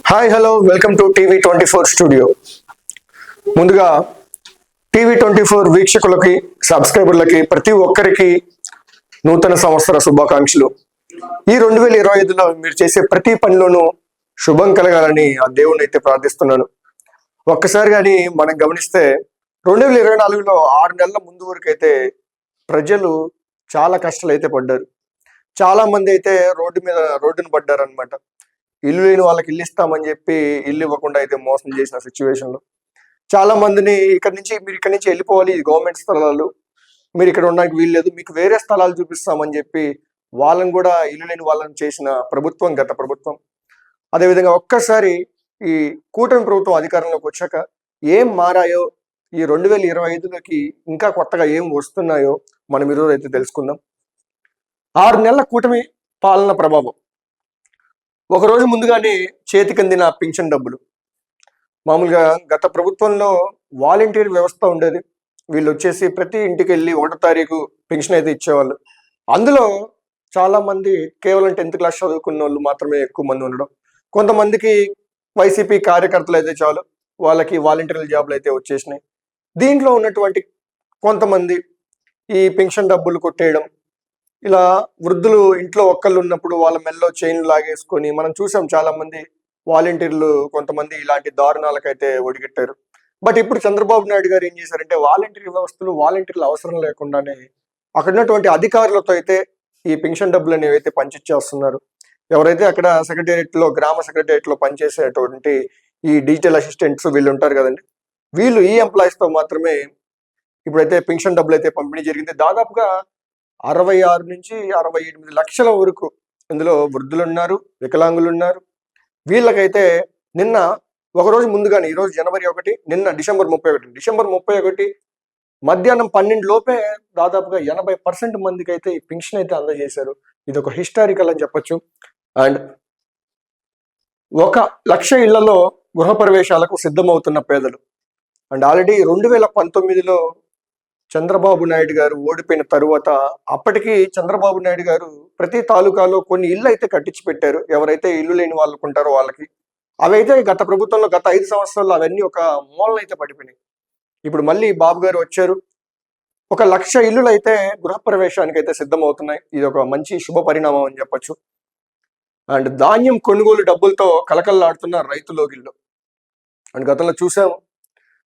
Hi hello welcome to TV 24 studio. ముందుగా TV 24 వీక్షకులకి సబ్స్క్రైబర్లకి ప్రతి ఒక్కరికి నూతన సంవత్సర శుభాకాంక్షలు. ఈ 2025లో మీరు చేసే ప్రతి పనిలోనూ శుభం కలగాలని ఆ దేవుణ్ణి అయితే ప్రార్థిస్తున్నాను. ఒక్కసారి కానీ మనం గమనిస్తే 2024లో 6 నెలల ముందు వరకు అయితే ప్రజలు చాలా కష్టాలు అయితే పడ్డారు. చాలా మంది అయితే రోడ్డున పడ్డారు అనమాట. ఇల్లు లేని వాళ్ళకి ఇల్లు ఇస్తామని చెప్పి ఇల్లు ఇవ్వకుండా అయితే మోసం చేసిన సిచ్యువేషన్లో చాలా మందిని మీరు ఇక్కడి నుంచి వెళ్ళిపోవాలి, ఇది గవర్నమెంట్ స్థలాలు, మీరు ఇక్కడ ఉండడానికి వీల్లేదు, మీకు వేరే స్థలాలు చూపిస్తామని చెప్పి వాళ్ళని కూడా ఇల్లు లేని వాళ్ళని చేసిన ప్రభుత్వం గత ప్రభుత్వం. అదేవిధంగా ఒక్కసారి ఈ కూటమి ప్రభుత్వం అధికారంలోకి వచ్చాక ఏం మారాయో, ఈ 2025లోకి ఇంకా కొత్తగా ఏం వస్తున్నాయో మనం ఈరోజు అయితే తెలుసుకుందాం. 6 నెలల కూటమి పాలన ప్రభావం. ఒకరోజు ముందుగానే చేతికందిన పింఛన్ డబ్బులు. మామూలుగా గత ప్రభుత్వంలో వాలంటీర్ వ్యవస్థ ఉండేది. వీళ్ళు వచ్చేసి ప్రతి ఇంటికి వెళ్ళి 1వ తారీఖు పెన్షన్ అయితే ఇచ్చేవాళ్ళు. అందులో చాలా మంది కేవలం 10th క్లాస్ చదువుకున్న వాళ్ళు మాత్రమే ఎక్కువ మంది ఉండడం. కొంతమందికి వైసీపీ కార్యకర్తలు అయితే చాలు, వాళ్ళకి వాలంటీర్ల జాబ్లు అయితే వచ్చేసినాయి. దీంట్లో ఉన్నటువంటి కొంతమంది ఈ పెన్షన్ డబ్బులు కొట్టేయడం, ఇలా వృద్ధులు ఇంట్లో ఒక్కళ్ళు ఉన్నప్పుడు వాళ్ళ మెల్లో చైన్లు లాగేసుకొని మనం చూసాం. చాలా మంది వాలంటీర్లు కొంతమంది ఇలాంటి దారుణాలకైతే ఒడిగట్టారు. బట్ ఇప్పుడు చంద్రబాబు నాయుడు గారు ఏం చేశారంటే వాలంటీర్లు అవసరం లేకుండానే అక్కడ ఉన్నటువంటి అధికారులతో అయితే ఈ పెన్షన్ డబ్బులు అనేవి అయితే పంచిచ్చేస్తున్నారు. ఎవరైతే అక్కడ గ్రామ సెక్రటేరియట్లో పనిచేసేటువంటి ఈ డిజిటల్ అసిస్టెంట్స్ వీళ్ళు ఉంటారు కదండి, వీళ్ళు ఈ ఎంప్లాయీస్తో మాత్రమే ఇప్పుడైతే పెన్షన్ డబ్బులు అయితే పంపిణీ జరిగింది. దాదాపుగా 66 నుంచి 68 లక్షల వరకు ఇందులో వృద్ధులు ఉన్నారు, వికలాంగులు ఉన్నారు. వీళ్ళకైతే నిన్న ఒకరోజు ముందుగానే, ఈరోజు జనవరి 1, నిన్న డిసెంబర్ 31 మధ్యాహ్నం 12 లోపే దాదాపుగా 80% మందికి అయితే ఈ పెన్షన్ అయితే అందజేశారు. ఇది ఒక హిస్టారికల్ అని చెప్పొచ్చు. అండ్ 1 లక్ష ఇళ్లలో గృహప్రవేశాలకు సిద్ధమవుతున్న పేదలు. అండ్ ఆల్రెడీ 2019లో చంద్రబాబు నాయుడు గారు ఓడిపోయిన తరువాత అప్పటికి చంద్రబాబు నాయుడు గారు ప్రతి తాలూకాలో కొన్ని ఇళ్ళు అయితే కట్టించి పెట్టారు. ఎవరైతే ఇల్లు లేని వాళ్ళకు ఉంటారో వాళ్ళకి. అవైతే గత ప్రభుత్వంలో గత 5 సంవత్సరాల్లో అవన్నీ ఒక మూలనైతే పడిపోయినాయి. ఇప్పుడు మళ్ళీ బాబు గారు వచ్చారు. 1 లక్ష ఇల్లులు అయితే గృహప్రవేశానికి అయితే సిద్ధమవుతున్నాయి. ఇది ఒక మంచి శుభ పరిణామం అని చెప్పొచ్చు. అండ్ ధాన్యం కొనుగోలు డబ్బులతో కలకల్లాడుతున్న రైతులోగిళ్ళు. అండ్ గతంలో చూసాము,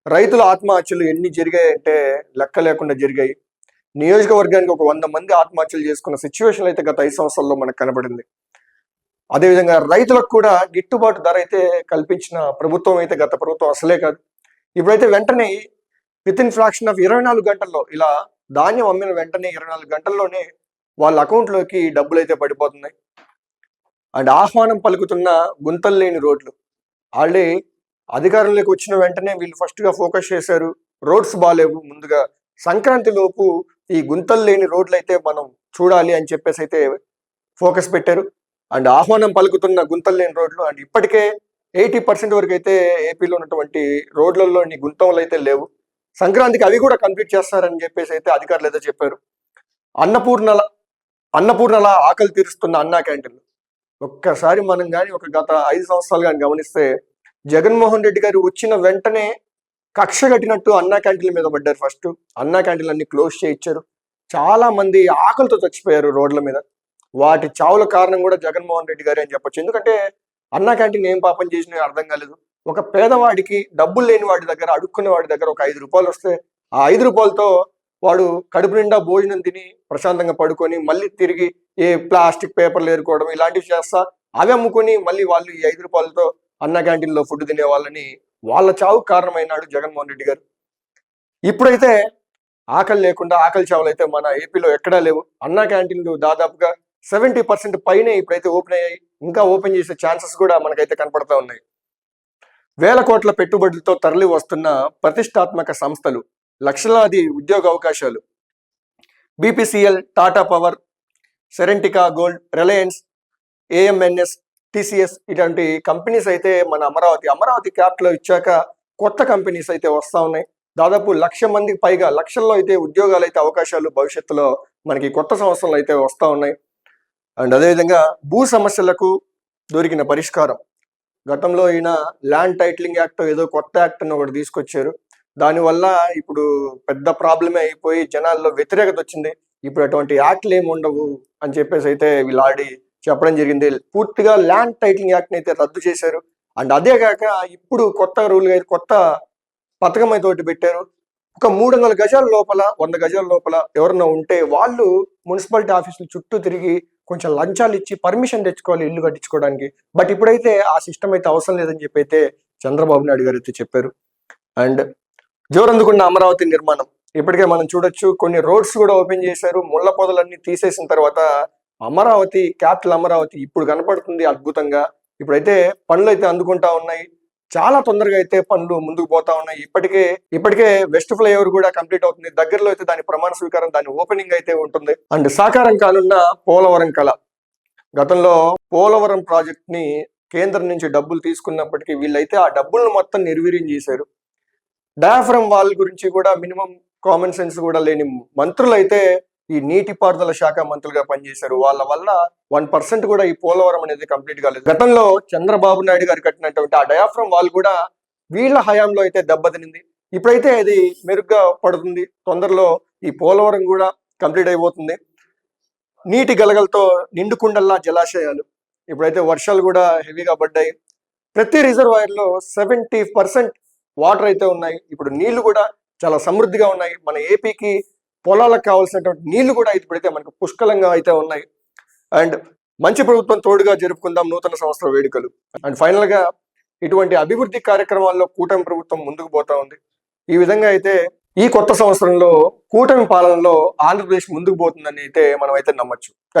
రైతుల ఆత్మహత్యలు ఎన్ని జరిగాయంటే లెక్క లేకుండా జరిగాయి. నియోజకవర్గానికి ఒక 100 మంది ఆత్మహత్యలు చేసుకున్న సిచ్యువేషన్ అయితే గత 5 సంవత్సరాల్లో మనకు కనబడింది. అదేవిధంగా రైతులకు కూడా గిట్టుబాటు ధర అయితే కల్పించిన ప్రభుత్వం అయితే గత ప్రభుత్వం అసలే కాదు. ఇప్పుడైతే వెంటనే వితిన్ ఫ్రాక్షన్ ఆఫ్ 24 గంటల్లో, ఇలా ధాన్యం అమ్మిన వెంటనే 24 గంటల్లోనే వాళ్ళ అకౌంట్లోకి డబ్బులు అయితే పడిపోతున్నాయి. అండ్ ఆహ్వానం పలుకుతున్న గుంతలు లేని రోడ్లు. ఆల్రెడీ అధికారంలోకి వచ్చిన వెంటనే వీళ్ళు ఫస్ట్గా ఫోకస్ చేశారు, రోడ్స్ బాగాలేవు, ముందుగా సంక్రాంతి లోపు ఈ గుంతలు లేని రోడ్లు అయితే మనం చూడాలి అని చెప్పేసి అయితే ఫోకస్ పెట్టారు. అండ్ ఆహ్వానం పలుకుతున్న గుంతలు లేని రోడ్లు. అండ్ ఇప్పటికే 80% వరకు అయితే ఏపీలో ఉన్నటువంటి రోడ్లలోని గుంతలు అయితే లేవు. సంక్రాంతికి అవి కూడా కంప్లీట్ చేస్తారని చెప్పేసి అయితే అధికారులు అయితే చెప్పారు. అన్నపూర్ణల ఆకలి తీరుస్తున్న అన్నా క్యాంటీన్లు. ఒక్కసారి మనం కానీ ఒక గత 5 సంవత్సరాలు కానీ గమనిస్తే, జగన్మోహన్ రెడ్డి గారు వచ్చిన వెంటనే కక్ష కట్టినట్టు అన్నా క్యాంటీన్ల మీద పడ్డారు. ఫస్ట్ అన్నా క్యాంటీన్లు అన్ని క్లోజ్ చేయించారు. చాలా మంది ఆకలితో చచ్చిపోయారు రోడ్ల మీద. వాటి చావుల కారణం కూడా జగన్మోహన్ రెడ్డి గారే అని చెప్పొచ్చు. ఎందుకంటే అన్నా క్యాంటీన్ ఏం పాపం చేసినా అర్థం కాలేదు. ఒక పేదవాడికి, డబ్బులు లేని వాడి దగ్గర, అడుక్కునే వాడి దగ్గర ఒక 5 రూపాయలు వస్తే ఆ 5 రూపాయలతో వాడు కడుపు నిండా భోజనం తిని ప్రశాంతంగా పడుకొని మళ్ళీ తిరిగి ఏ ప్లాస్టిక్ పేపర్లు ఏరుకోవడం ఇలాంటివి చేస్తా అవి అమ్ముకొని మళ్ళీ వాళ్ళు ఈ 5 రూపాయలతో అన్న క్యాంటీన్లో ఫుడ్ తినే వాళ్ళని, వాళ్ళ చావు కారణమైనాడు జగన్మోహన్ రెడ్డి గారు. ఇప్పుడైతే ఆకలి లేకుండా ఆకలి చావులు అయితే మన ఏపీలో ఎక్కడా లేవు. అన్నా క్యాంటీన్లు దాదాపుగా 70% పైనే ఇప్పుడైతే ఓపెన్ అయ్యాయి. ఇంకా ఓపెన్ చేసే ఛాన్సెస్ కూడా మనకైతే కనపడతా ఉన్నాయి. వేల కోట్ల పెట్టుబడులతో తరలి వస్తున్న ప్రతిష్టాత్మక సంస్థలు, లక్షలాది ఉద్యోగ అవకాశాలు. BPCL, Tata Power, Serentica Gold, Reliance, AMNS, TCS ఇటువంటి కంపెనీస్ అయితే మన అమరావతి క్యాపిటల్ ఇచ్చాక కొత్త కంపెనీస్ అయితే వస్తూ ఉన్నాయి. దాదాపు 1,00,000 మందికి పైగా, లక్షల్లో అయితే ఉద్యోగాలు అయితే అవకాశాలు భవిష్యత్తులో మనకి కొత్త సంవత్సరంలో అయితే వస్తూ ఉన్నాయి. అండ్ అదేవిధంగా భూ సమస్యలకు దొరికిన పరిష్కారం. గతంలో ఈయన ల్యాండ్ టైటిలింగ్ యాక్ట్ ఏదో కొత్త యాక్ట్ అని ఒకటి తీసుకొచ్చారు. దానివల్ల ఇప్పుడు పెద్ద ప్రాబ్లమే అయిపోయి జనాల్లో వ్యతిరేకత వచ్చింది. ఇప్పుడు అటువంటి యాక్ట్లు ఏమి ఉండవు అని చెప్పేసి అయితే వీళ్ళు ఆడి చెప్పడం జరిగింది. పూర్తిగా ల్యాండ్ టైటిలింగ్ యాక్ట్ని అయితే రద్దు చేశారు. అండ్ అదే కాక ఇప్పుడు కొత్త రూల్ కొత్త పథకం అయితే ఒకటి పెట్టారు. ఒక 300 గజాల లోపల 100 గజాల లోపల ఎవరన్నా ఉంటే వాళ్ళు మున్సిపాలిటీ ఆఫీసులు చుట్టూ తిరిగి కొంచెం లంచాలు ఇచ్చి పర్మిషన్ తెచ్చుకోవాలి ఇల్లు కట్టించుకోవడానికి. బట్ ఇప్పుడైతే ఆ సిస్టమ్ అయితే అవసరం లేదని చెప్పి అయితే చంద్రబాబు నాయుడు గారు అయితే చెప్పారు. అండ్ జోరందుకున్న అమరావతి నిర్మాణం ఇప్పటికే మనం చూడొచ్చు. కొన్ని రోడ్స్ కూడా ఓపెన్ చేశారు. ముళ్ళ పొదలన్నీ తీసేసిన తర్వాత అమరావతి, క్యాపిటల్ అమరావతి ఇప్పుడు కనపడుతుంది అద్భుతంగా. ఇప్పుడైతే పనులు అయితే అందుకుంటా ఉన్నాయి. చాలా తొందరగా అయితే పనులు ముందుకు పోతా ఉన్నాయి. ఇప్పటికే వెస్ట్ ఫ్లైఓవర్ కూడా కంప్లీట్ అవుతుంది. దగ్గరలో అయితే దాని ప్రమాణ స్వీకారం, దాని ఓపెనింగ్ అయితే ఉంటుంది. అండ్ సాకారం కానున్న పోలవరం కళ. గతంలో పోలవరం ప్రాజెక్ట్ ని కేంద్రం నుంచి డబ్బులు తీసుకున్నప్పటికీ వీళ్ళైతే ఆ డబ్బులను మొత్తం నిర్వీర్యం చేశారు. డయాఫ్రమ్ వాల్ గురించి కూడా మినిమం కామన్ సెన్స్ కూడా లేని మంత్రులు అయితే ఈ నీటిపారుదల శాఖ మంత్రులుగా పనిచేశారు. వాళ్ళ వల్ల 1% కూడా ఈ పోలవరం అనేది కంప్లీట్ కాలేదు. గతంలో చంద్రబాబు నాయుడు గారు కట్టినటువంటి ఆ డయాఫ్రమ్ వాల్ కూడా వీళ్ళ హయాంలో అయితే దెబ్బతినింది. ఇప్పుడైతే అది మెరుగ్గా పడుతుంది. తొందరలో ఈ పోలవరం కూడా కంప్లీట్ అయిపోతుంది. నీటి గలగలతో నిండుకుండల్లా జలాశయాలు. ఇప్పుడైతే వర్షాలు కూడా హెవీగా పడ్డాయి. ప్రతి రిజర్వాయర్లో 70% వాటర్ అయితే ఉన్నాయి. ఇప్పుడు నీళ్లు కూడా చాలా సమృద్ధిగా ఉన్నాయి. మన ఏపీకి పొలాలకు కావాల్సినటువంటి నీళ్లు కూడా ఇప్పుడైతే మనకు పుష్కలంగా అయితే ఉన్నాయి. అండ్ మంచి ప్రభుత్వం తోడుగా జరుపుకుందాం నూతన సంవత్సర వేడుకలు. అండ్ ఫైనల్ గా ఇటువంటి అభివృద్ధి కార్యక్రమాల్లో కూటమి ప్రభుత్వం ముందుకు పోతా ఉంది. ఈ విధంగా అయితే ఈ కొత్త సంవత్సరంలో కూటమి పాలనలో ఆంధ్రప్రదేశ్ ముందుకు పోతుందని అయితే మనం అయితే నమ్మొచ్చు. Thank you.